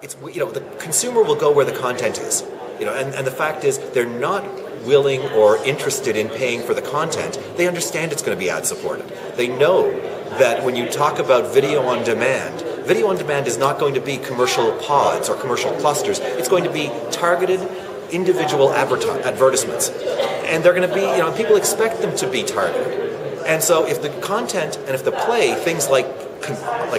it's, the consumer will go where the content is. And the fact is they're not willing or interested in paying for the content. They understand it's going to be ad supported. They know that when you talk about video on demand is not going to be commercial pods or commercial clusters. It's going to be targeted individual advertisements. And they're going to be, people expect them to be targeted. And so if the content and if the play, things like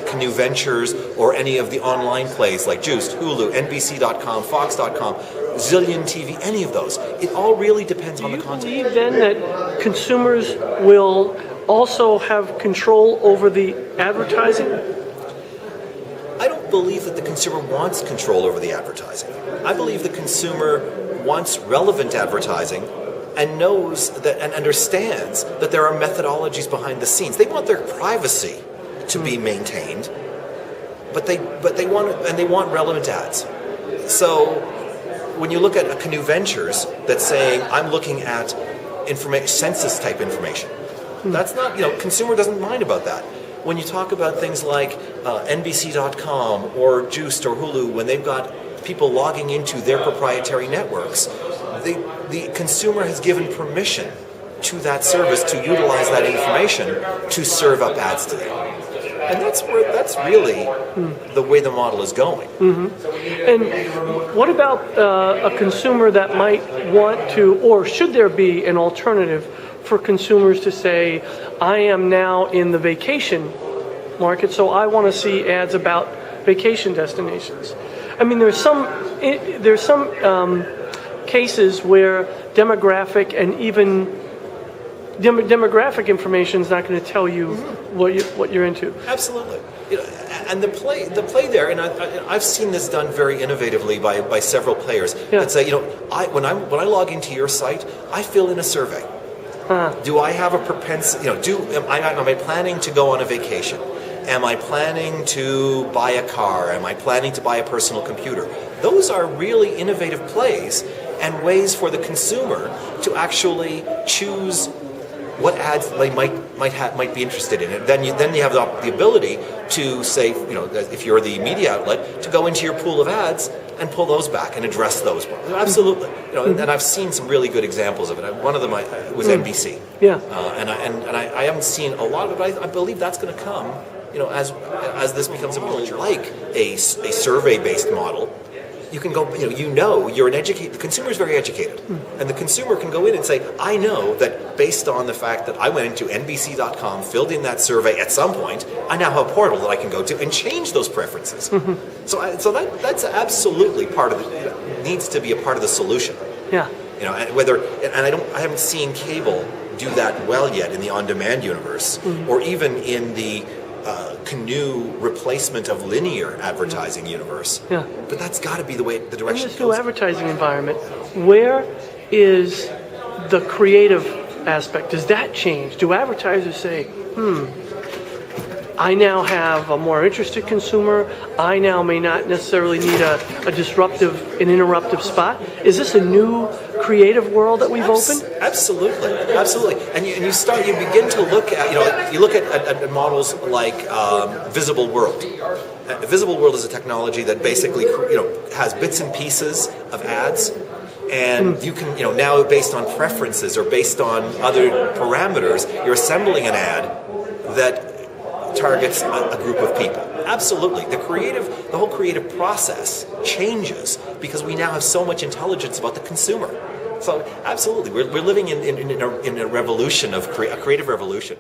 Canoe Ventures or any of the online plays like Juiced, Hulu, NBC.com, Fox.com, Zillion TV, any of those, it all really depends on the content. Do you believe then that consumers will also have control over the advertising? I don't believe that the consumer wants control over the advertising. I believe the consumer wants relevant advertising and knows that and understands that there are methodologies behind the scenes. They want their privacy to be maintained, but they want relevant ads. So when you look at a Canoe Ventures that's saying I'm looking at census type information, that's not, consumer doesn't mind about that. When you talk about things like NBC.com or Juiced or Hulu, when they've got people logging into their proprietary networks, the consumer has given permission to that service to utilize that information to serve up ads to them. And that's really the way the model is going. Mm-hmm. And what about a consumer that might want to, or should there be an alternative for consumers to say, I am now in the vacation market, so I want to see ads about vacation destinations? I mean, there's some cases where demographic and even demographic information is not going to tell you what you're into. Absolutely. And the play there, and I've seen this done very innovatively by several players that say, when I log into your site, I fill in a survey. Do I have a propensity? Am I planning to go on a vacation? Am I planning to buy a car? Am I planning to buy a personal computer? Those are really innovative plays and ways for the consumer to actually choose what ads they might be interested in. And then you have the ability to say, if you're the media outlet, to go into your pool of ads and pull those back and address those. Absolutely. And I've seen some really good examples of it. One of them was NBC. Yeah. And I haven't seen a lot of it, but I believe that's going to come, as this becomes a model like a survey-based model. You can go, you're an educated, the consumer is very educated. And the consumer can go in and say, I know that based on the fact that I went into NBC.com, filled in that survey at some point, I now have a portal that I can go to and change those preferences. So that's absolutely part of needs to be a part of the solution. Yeah. I haven't seen cable do that well yet in the on-demand universe, or even in the Canoe replacement of linear advertising universe. Yeah. But that's got to be the direction in this it new goes. advertising environment, where is the creative aspect? Does that change? Do advertisers say, I now have a more interested consumer. I now may not necessarily need an interruptive spot. Is this a new creative world that we've opened? Absolutely. And you begin to look at, you look at models like Visible World. Visible World is a technology that basically, has bits and pieces of ads. And you can, now based on preferences or based on other parameters, you're assembling an ad that targets a group of people. Absolutely. The whole creative process changes because we now have so much intelligence about the consumer. So absolutely, we're living in a revolution a creative revolution.